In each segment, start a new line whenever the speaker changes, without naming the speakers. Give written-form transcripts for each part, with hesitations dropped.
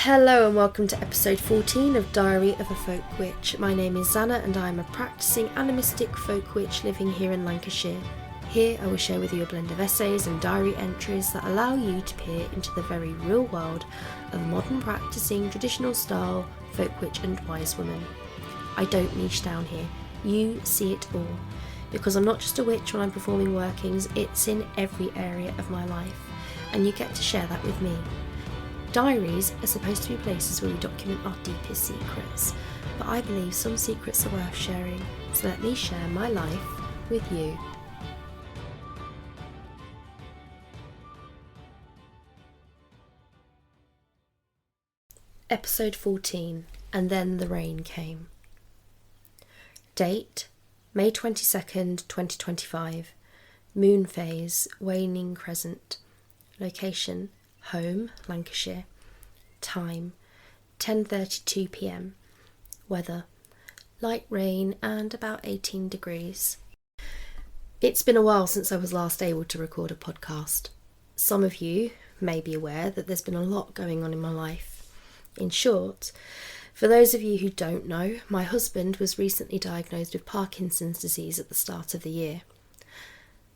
Hello and welcome to episode 14 of Diary of a Folk Witch. My name is Xana and I am a practising animistic folk witch living here in Lancashire. Here I will share with you a blend of essays and diary entries that allow you to peer into the very real world of modern practising traditional style folk witch and wise woman. I don't niche down here, you see it all. Because I'm not just a witch when I'm performing workings, it's in every area of my life and you get to share that with me. Diaries are supposed to be places where we document our deepest secrets, but I believe some secrets are worth sharing, so let me share my life with you. Episode 14, and then the rain came. Date, May 22nd, 2025. Moon phase, waning crescent. Location, home, Lancashire. Time, 10:32 p.m. Weather, light rain and about 18 degrees. It's been a while since I was last able to record a podcast. Some of you may be aware that there's been a lot going on in my life. In short, for those of you who don't know, my husband was recently diagnosed with Parkinson's disease at the start of the year.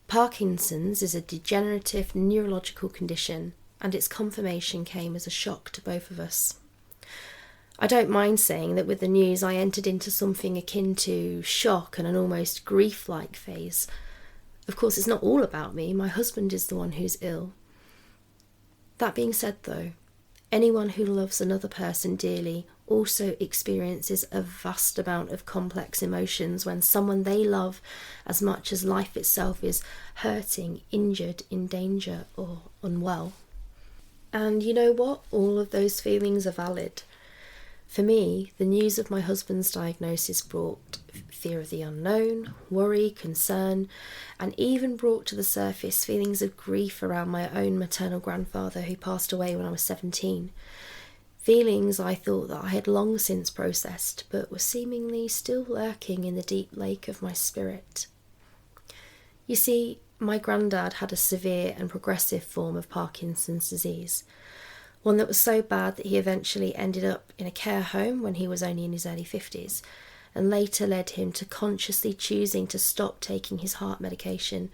Parkinson's is a degenerative neurological condition, and its confirmation came as a shock to both of us. I don't mind saying that with the news I entered into something akin to shock and an almost grief-like phase. Of course, it's not all about me, my husband is the one who's ill. That being said though, anyone who loves another person dearly also experiences a vast amount of complex emotions when someone they love as much as life itself is hurting, injured, in danger or unwell. And you know what? All of those feelings are valid. For me, the news of my husband's diagnosis brought fear of the unknown, worry, concern, and even brought to the surface feelings of grief around my own maternal grandfather who passed away when I was 17. Feelings I thought that I had long since processed, but were seemingly still lurking in the deep lake of my spirit. You see, my granddad had a severe and progressive form of Parkinson's disease, one that was so bad that he eventually ended up in a care home when he was only in his early 50s, and later led him to consciously choosing to stop taking his heart medication,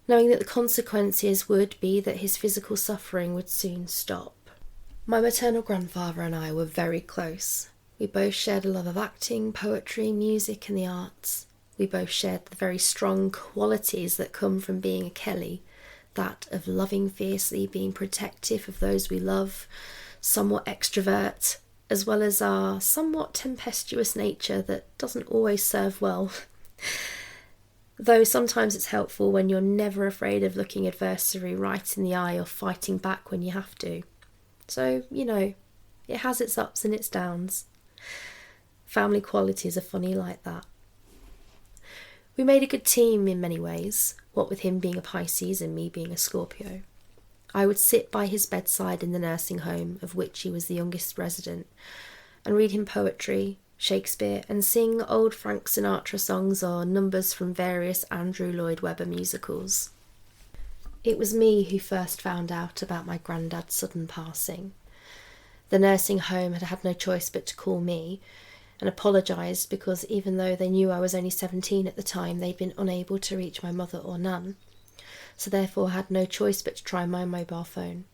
knowing that the consequences would be that his physical suffering would soon stop. My maternal grandfather and I were very close. We both shared a love of acting, poetry, music and the arts. We both shared the very strong qualities that come from being a Kelly, that of loving fiercely, being protective of those we love, somewhat extrovert, as well as our somewhat tempestuous nature that doesn't always serve well. Though sometimes it's helpful when you're never afraid of looking adversary right in the eye or fighting back when you have to. So, it has its ups and its downs. Family qualities are funny like that. We made a good team in many ways, what with him being a Pisces and me being a Scorpio. I would sit by his bedside in the nursing home, of which he was the youngest resident, and read him poetry, Shakespeare, and sing old Frank Sinatra songs or numbers from various Andrew Lloyd Webber musicals. It was me who first found out about my granddad's sudden passing. The nursing home had had no choice but to call me, and apologised because even though they knew I was only 17 at the time, they'd been unable to reach my mother or nan, so therefore had no choice but to try my mobile phone.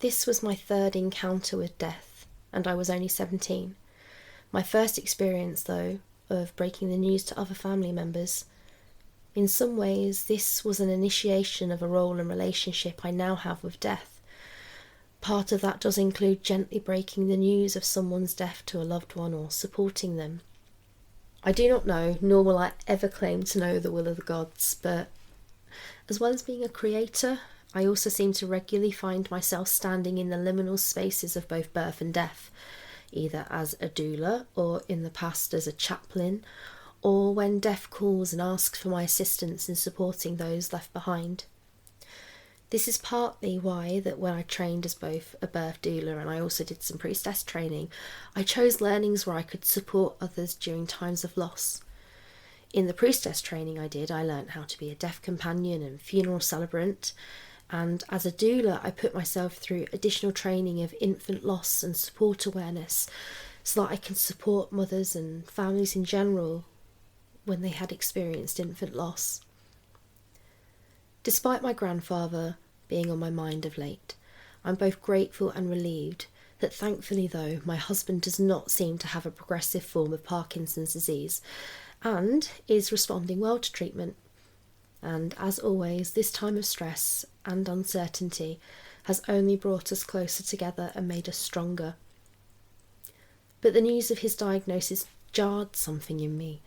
This was my third encounter with death, and I was only 17. My first experience, though, of breaking the news to other family members. In some ways, this was an initiation of a role and relationship I now have with death. Part of that does include gently breaking the news of someone's death to a loved one or supporting them. I do not know, nor will I ever claim to know the will of the gods, but as well as being a creator, I also seem to regularly find myself standing in the liminal spaces of both birth and death, either as a doula or in the past as a chaplain, or when death calls and asks for my assistance in supporting those left behind. This is partly why that when I trained as both a birth doula and I also did some priestess training, I chose learnings where I could support others during times of loss. In the priestess training I learnt how to be a death companion and funeral celebrant, And as a doula, I put myself through additional training of infant loss and support awareness so that I can support mothers and families in general when they had experienced infant loss. Despite my grandfather being on my mind of late, I'm both grateful and relieved that thankfully though my husband does not seem to have a progressive form of Parkinson's disease and is responding well to treatment. And as always, this time of stress and uncertainty has only brought us closer together and made us stronger. But the news of his diagnosis jarred something in me.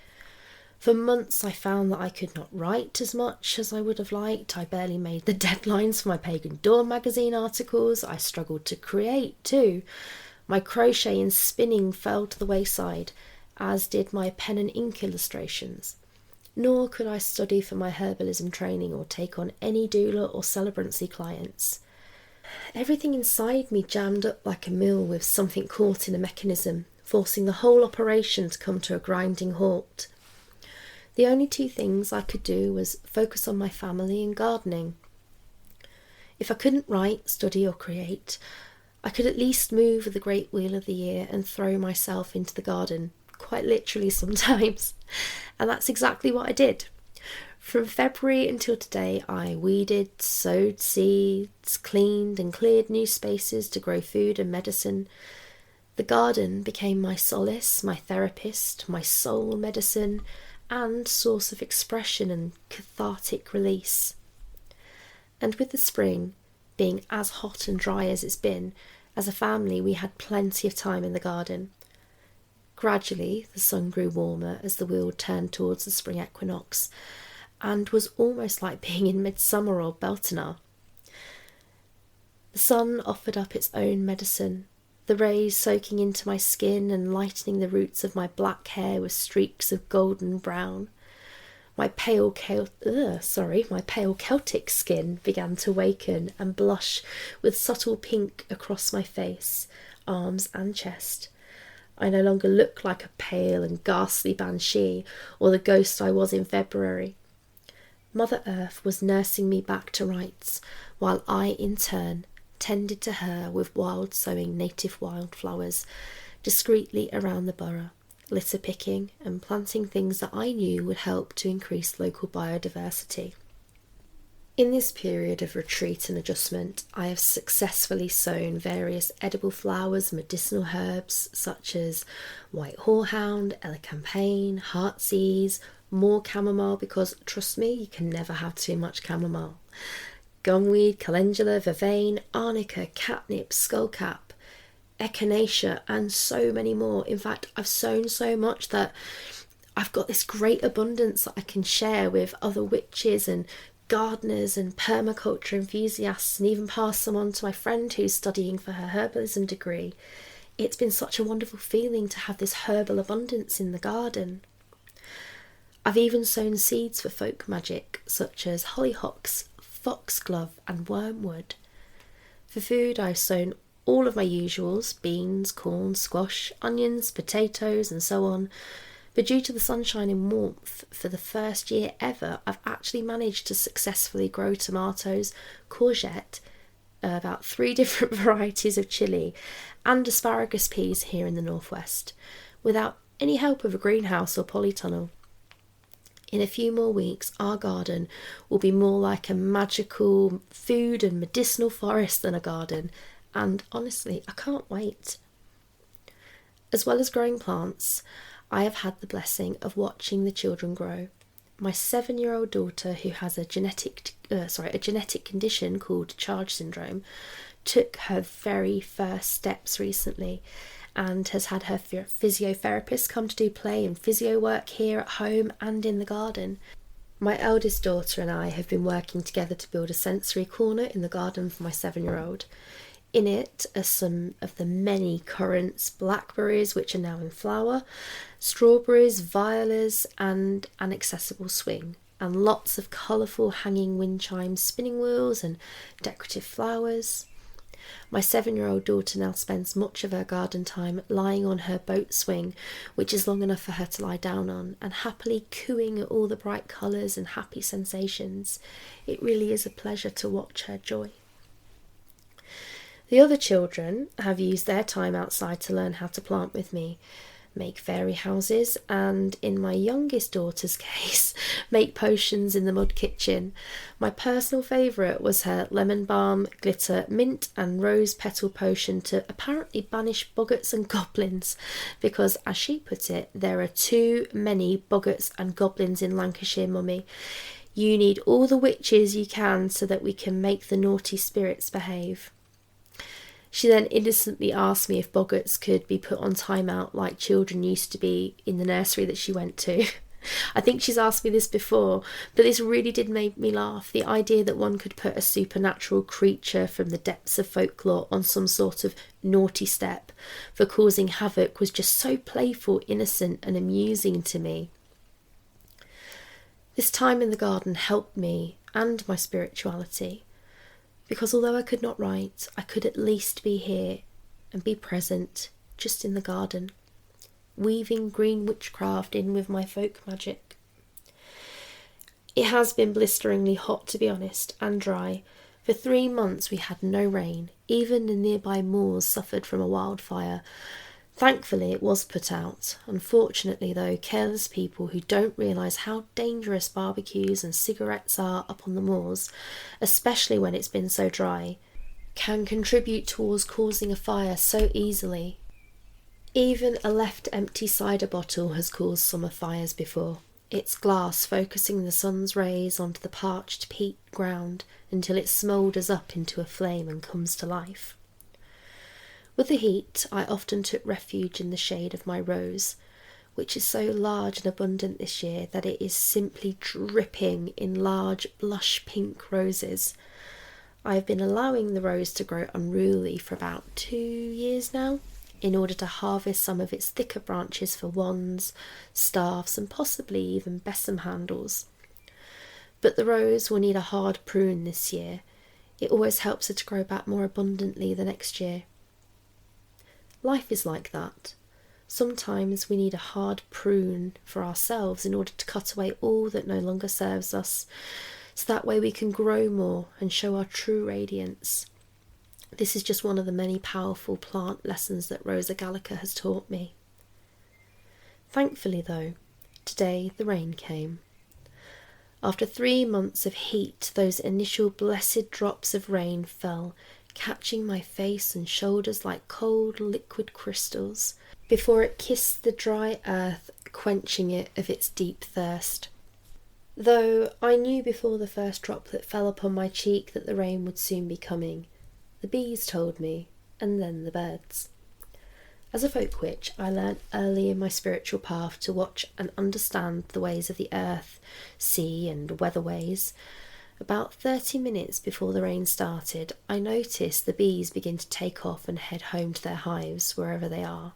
For months I found that I could not write as much as I would have liked. I barely made the deadlines for my Pagan Dawn magazine articles. I struggled to create too. My crochet and spinning fell to the wayside, as did my pen and ink illustrations. Nor could I study for my herbalism training or take on any doula or celebrancy clients. Everything inside me jammed up like a mill with something caught in a mechanism, forcing the whole operation to come to a grinding halt. The only two things I could do was focus on my family and gardening. If I couldn't write, study or create, I could at least move with the great wheel of the year and throw myself into the garden, quite literally sometimes. And that's exactly what I did. From February until today, I weeded, sowed seeds, cleaned and cleared new spaces to grow food and medicine. The garden became my solace, my therapist, my soul medicine, and source of expression and cathartic release. And with the spring being as hot and dry as it's been, as a family we had plenty of time in the garden. Gradually the sun grew warmer as the wheel turned towards the spring equinox, and was almost like being in midsummer or Beltane. The sun offered up its own medicine, the rays soaking into my skin and lightening the roots of my black hair with streaks of golden brown. My pale Celtic skin began to waken and blush with subtle pink across my face, arms and chest. I no longer looked like a pale and ghastly banshee or the ghost I was in February. Mother Earth was nursing me back to rights, while I, in turn, tended to her with wild sowing native wildflowers discreetly around the borough, litter picking and planting things that I knew would help to increase local biodiversity. In this period of retreat and adjustment, I have successfully sown various edible flowers, medicinal herbs such as white horehound, elecampane, heartsease, more chamomile because, trust me, you can never have too much chamomile, gumweed, calendula, vervain, arnica, catnip, skullcap, echinacea, and so many more. In fact, I've sown so much that I've got this great abundance that I can share with other witches and gardeners and permaculture enthusiasts, and even pass some on to my friend who's studying for her herbalism degree. It's been such a wonderful feeling to have this herbal abundance in the garden. I've even sown seeds for folk magic, such as hollyhocks, foxglove and wormwood. For food, I've sown all of my usuals, beans, corn, squash, onions, potatoes and so on. But due to the sunshine and warmth, for the first year ever, I've actually managed to successfully grow tomatoes, courgette, about 3 different varieties of chilli, and asparagus peas here in the northwest, without any help of a greenhouse or polytunnel. In a few more weeks, our garden will be more like a magical food and medicinal forest than a garden, and honestly, I can't wait. As well as growing plants, I have had the blessing of watching the children grow. My 7-year-old daughter, who has a genetic condition called Charge syndrome, took her very first steps recently and has had her physiotherapist come to do play and physio work here at home and in the garden. My eldest daughter and I have been working together to build a sensory corner in the garden for my 7-year-old. In it are some of the many currants, blackberries which are now in flower, strawberries, violas and an accessible swing, and lots of colourful hanging wind chimes, spinning wheels and decorative flowers. My 7-year-old daughter now spends much of her garden time lying on her boat swing, which is long enough for her to lie down on, and happily cooing at all the bright colours and happy sensations. It really is a pleasure to watch her joy. The other children have used their time outside to learn how to plant with me, make fairy houses, and in my youngest daughter's case, make potions in the mud kitchen. My personal favourite was her lemon balm, glitter, mint and rose petal potion to apparently banish boggarts and goblins, because, as she put it, there are too many boggarts and goblins in Lancashire, mummy. You need all the witches you can so that we can make the naughty spirits behave. She then innocently asked me if boggarts could be put on timeout like children used to be in the nursery that she went to. I think she's asked me this before, but this really did make me laugh. The idea that one could put a supernatural creature from the depths of folklore on some sort of naughty step for causing havoc was just so playful, innocent and amusing to me. This time in the garden helped me and my spirituality, because although I could not write, I could at least be here and be present, just in the garden, weaving green witchcraft in with my folk magic. It has been blisteringly hot, to be honest, and dry. For 3 months we had no rain. Even the nearby moors suffered from a wildfire. Thankfully it was put out. Unfortunately though, careless people who don't realise how dangerous barbecues and cigarettes are up on the moors, especially when it's been so dry, can contribute towards causing a fire so easily. Even a left empty cider bottle has caused summer fires before. Its glass focusing the sun's rays onto the parched peat ground until it smoulders up into a flame and comes to life. With the heat, I often took refuge in the shade of my rose, which is so large and abundant this year that it is simply dripping in large blush pink roses. I have been allowing the rose to grow unruly for about 2 years now, in order to harvest some of its thicker branches for wands, staffs and possibly even besom handles. But the rose will need a hard prune this year. It always helps her to grow back more abundantly the next year. Life is like that. Sometimes we need a hard prune for ourselves in order to cut away all that no longer serves us, so that way we can grow more and show our true radiance. This is just one of the many powerful plant lessons that Rosa Gallica has taught me. Thankfully though, today the rain came. After 3 months of heat, those initial blessed drops of rain fell, catching my face and shoulders like cold liquid crystals, before it kissed the dry earth, quenching it of its deep thirst. Though I knew before the first droplet fell upon my cheek that the rain would soon be coming. The bees told me, and then the birds. As a folk witch, I learnt early in my spiritual path to watch and understand the ways of the earth, sea and weatherways. About 30 minutes before the rain started, I noticed the bees begin to take off and head home to their hives, wherever they are.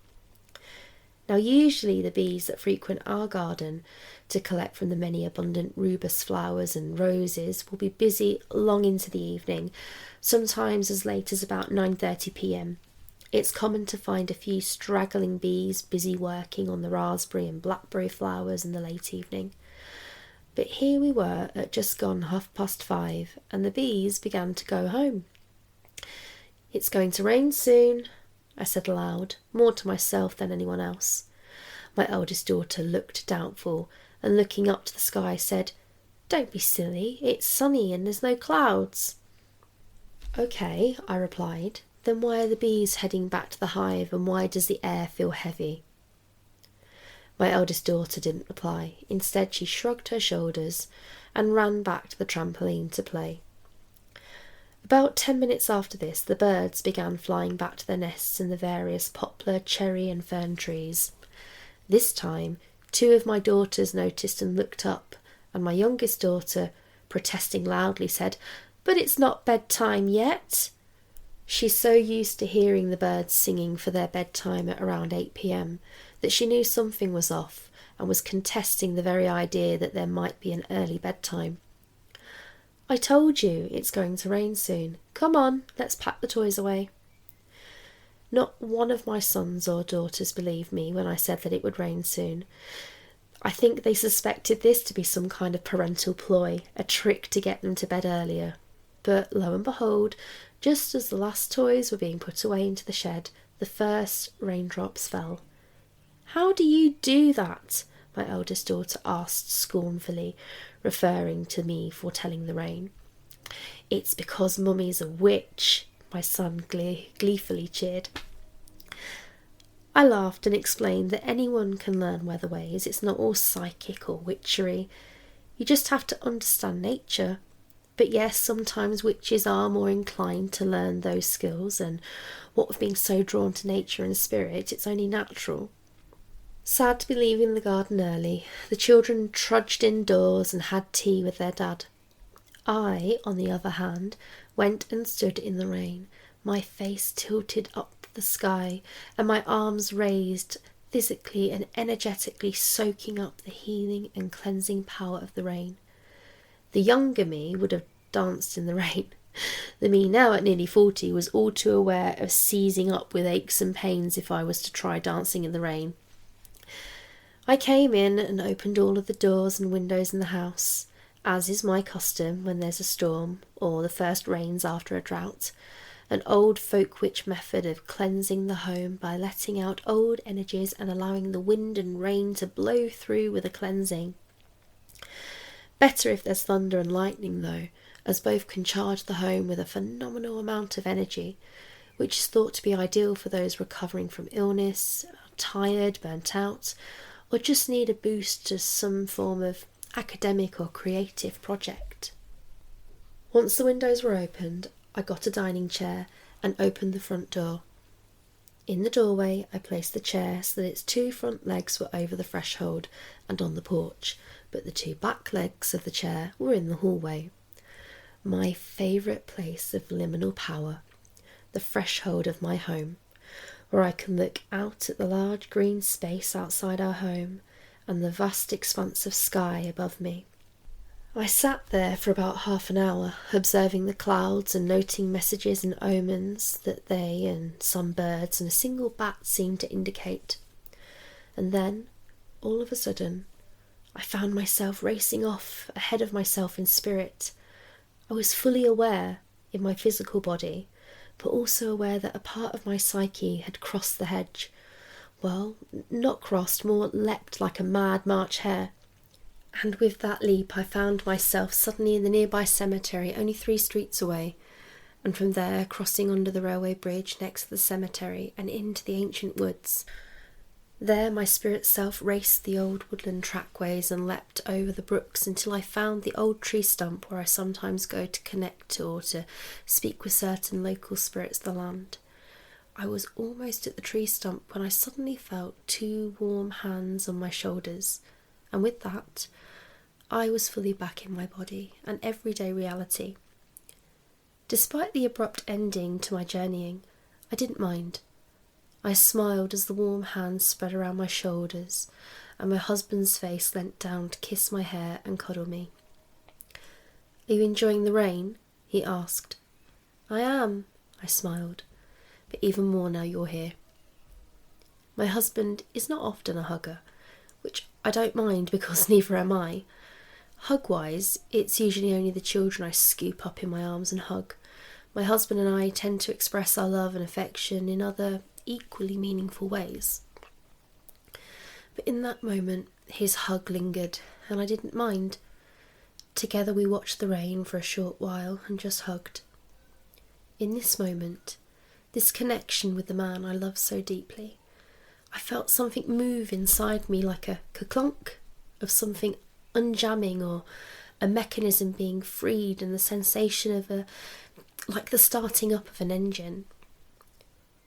Now usually the bees that frequent our garden to collect from the many abundant rubus flowers and roses will be busy long into the evening, sometimes as late as about 9:30 p.m. It's common to find a few straggling bees busy working on the raspberry and blackberry flowers in the late evening. But here we were at just gone 5:30, and the bees began to go home. "It's going to rain soon," I said aloud, more to myself than anyone else. My eldest daughter looked doubtful, and looking up to the sky said, "Don't be silly, it's sunny and there's no clouds." "Okay," I replied, "then why are the bees heading back to the hive, and why does the air feel heavy?" My eldest daughter didn't reply. Instead, she shrugged her shoulders and ran back to the trampoline to play. About 10 minutes after this, the birds began flying back to their nests in the various poplar, cherry and fern trees. This time, 2 of my daughters noticed and looked up, and my youngest daughter, protesting loudly, said, "But it's not bedtime yet." She's so used to hearing the birds singing for their bedtime at around 8 p.m. that she knew something was off and was contesting the very idea that there might be an early bedtime. I told you it's going to rain soon. Come on, let's pack the toys away. Not one of my sons or daughters believed me when I said that it would rain soon. I think they suspected this to be some kind of parental ploy, a trick to get them to bed earlier. But lo and behold, just as the last toys were being put away into the shed, the first raindrops fell. "How do you do that?" my eldest daughter asked scornfully, referring to me foretelling the rain. "It's because Mummy's a witch," my son gleefully cheered. I laughed and explained that anyone can learn weather ways. It's not all psychic or witchery. You just have to understand nature. But yes, sometimes witches are more inclined to learn those skills, and what with being so drawn to nature and spirit, it's only natural. Sad to be leaving the garden early, the children trudged indoors and had tea with their dad. I, on the other hand, went and stood in the rain, my face tilted up the sky and my arms raised, physically and energetically soaking up the healing and cleansing power of the rain. The younger me would have danced in the rain. The me now at nearly 40 was all too aware of seizing up with aches and pains if I was to try dancing in the rain. I came in and opened all of the doors and windows in the house, as is my custom when there's a storm or the first rains after a drought, an old folk witch method of cleansing the home by letting out old energies and allowing the wind and rain to blow through with a cleansing. Better if there's thunder and lightning though, as both can charge the home with a phenomenal amount of energy, which is thought to be ideal for those recovering from illness, tired, burnt out, or just need a boost to some form of academic or creative project. Once the windows were opened, I got a dining chair and opened the front door. In the doorway, I placed the chair so that its two front legs were over the threshold and on the porch, but the two back legs of the chair were in the hallway. My favourite place of liminal power, the threshold of my home, where I can look out at the large green space outside our home and the vast expanse of sky above me. I sat there for about half an hour, observing the clouds and noting messages and omens that they and some birds and a single bat seemed to indicate. And then, all of a sudden, I found myself racing off ahead of myself in spirit. I was fully aware in my physical body, but also aware that a part of my psyche had crossed the hedge. Well, not crossed, more leapt like a mad March hare. And with that leap I found myself suddenly in the nearby cemetery, only 3 streets away, and from there crossing under the railway bridge next to the cemetery and into the ancient woods. There my spirit self raced the old woodland trackways and leapt over the brooks until I found the old tree stump where I sometimes go to connect or to speak with certain local spirits of the land. I was almost at the tree stump when I suddenly felt 2 warm hands on my shoulders, and with that, I was fully back in my body and everyday reality. Despite the abrupt ending to my journeying, I didn't mind. I smiled as the warm hands spread around my shoulders and my husband's face leant down to kiss my hair and cuddle me. "Are you enjoying the rain?" he asked. "I am," I smiled, "but even more now you're here." My husband is not often a hugger, which I don't mind because neither am I. Hug-wise, it's usually only the children I scoop up in my arms and hug. My husband and I tend to express our love and affection in other, equally meaningful ways. But in that moment, his hug lingered, and I didn't mind. Together we watched the rain for a short while and just hugged. In this moment, this connection with the man I love so deeply, I felt something move inside me like a clunk of something unjamming or a mechanism being freed and the sensation of like the starting up of an engine.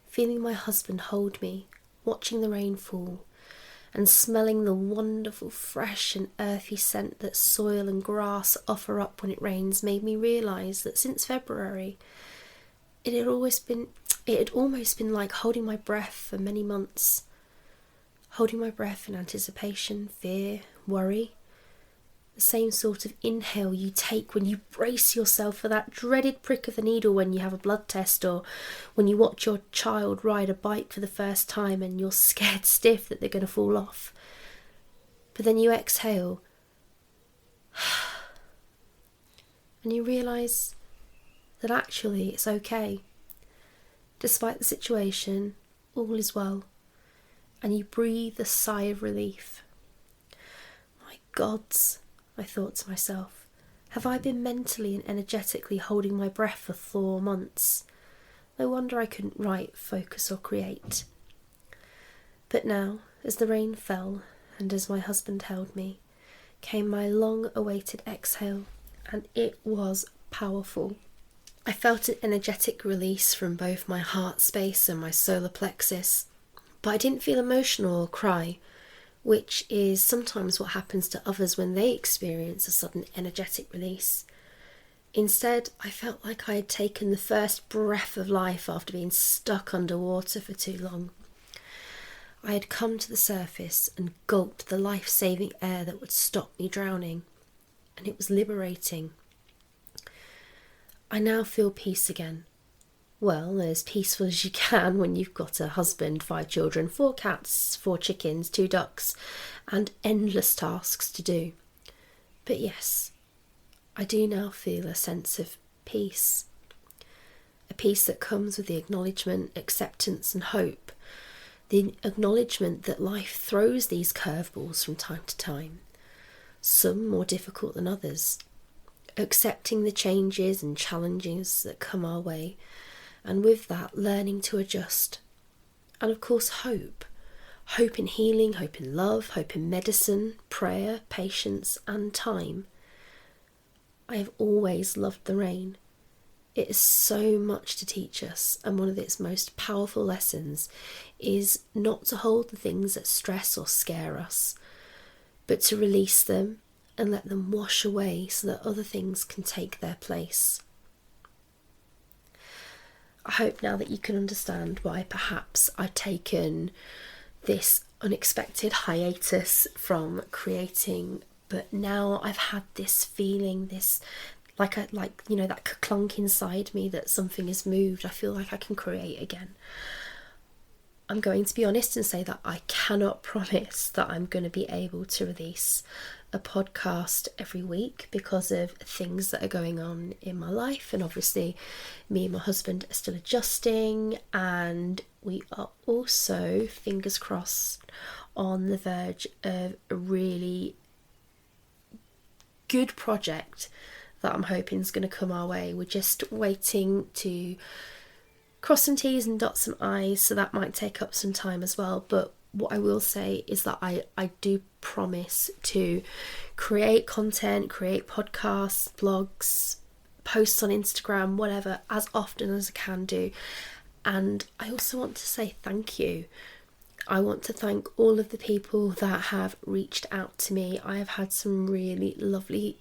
Feeling my husband hold me, watching the rain fall, and smelling the wonderful fresh and earthy scent that soil and grass offer up when it rains made me realise that since February it had almost been like holding my breath for many months. Holding my breath in anticipation, fear, worry. the same sort of inhale you take when you brace yourself for that dreaded prick of the needle when you have a blood test, or when you watch your child ride a bike for the first time and you're scared stiff that they're going to fall off. But then you exhale and you realise that actually it's okay. Despite the situation, all is well. And you breathe a sigh of relief. My gods, I thought to myself, have I been mentally and energetically holding my breath for 4 months? No wonder I couldn't write, focus or create. But now, as the rain fell and as my husband held me, came my long-awaited exhale, and it was powerful. I felt an energetic release from both my heart space and my solar plexus, but I didn't feel emotional or cry, which is sometimes what happens to others when they experience a sudden energetic release. Instead, I felt like I had taken the first breath of life after being stuck underwater for too long. I had come to the surface and gulped the life-saving air that would stop me drowning, and it was liberating. I now feel peace again. Well, as peaceful as you can when you've got a husband, 5 children, 4 cats, 4 chickens, 2 ducks, and endless tasks to do. But yes, I do now feel a sense of peace. A peace that comes with the acknowledgement, acceptance and hope. The acknowledgement that life throws these curveballs from time to time, some more difficult than others. Accepting the changes and challenges that come our way, and with that learning to adjust. And of course hope. Hope in healing, hope in love, hope in medicine, prayer, patience and time. I have always loved the rain. It is so much to teach us, and one of its most powerful lessons is not to hold the things that stress or scare us, but to release them and let them wash away so that other things can take their place. I hope now that you can understand why perhaps I've taken this unexpected hiatus from creating, but now I've had this feeling, this that clunk inside me that something has moved. I feel like I can create again. I'm going to be honest and say that I cannot promise that I'm going to be able to release a podcast every week because of things that are going on in my life, and obviously me and my husband are still adjusting, and we are also, fingers crossed, on the verge of a really good project that I'm hoping is going to come our way. We're just waiting to cross some T's and dot some I's, so that might take up some time as well. But what I will say is that I do promise to create content, create podcasts, blogs, posts on Instagram, whatever, as often as I can do. And I also want to say thank you. I want to thank all of the people that have reached out to me. I have had some really lovely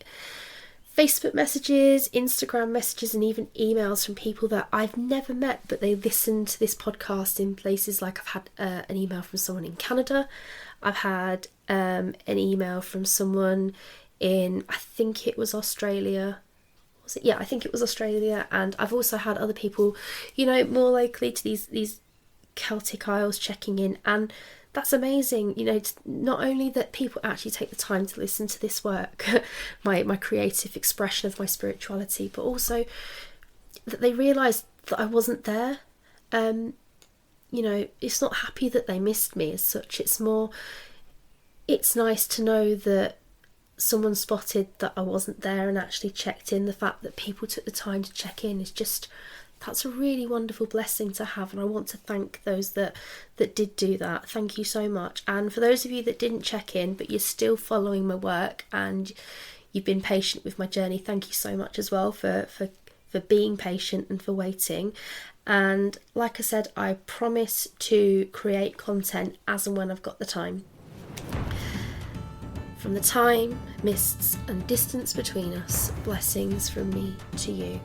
Facebook messages, Instagram messages, and even emails from people that I've never met, but they listen to this podcast in places like I've had an email from someone in Canada. I've had an email from someone in, I think it was Australia. Was it? Yeah, I think it was Australia. And I've also had other people, more locally to these Celtic Isles checking in, and that's amazing. Not only that people actually take the time to listen to this work, my creative expression of my spirituality, but also that they realise that I wasn't there. It's not happy that they missed me as such. It's nice to know that someone spotted that I wasn't there and actually checked in. The fact that people took the time to check in is just, that's a really wonderful blessing to have, and I want to thank those that did do that. Thank you so much. And for those of you that didn't check in but you're still following my work and you've been patient with my journey, thank you so much as well for being patient and for waiting. And like I said, I promise to create content as and when I've got the time. From the time, mists and distance between us, blessings from me to you.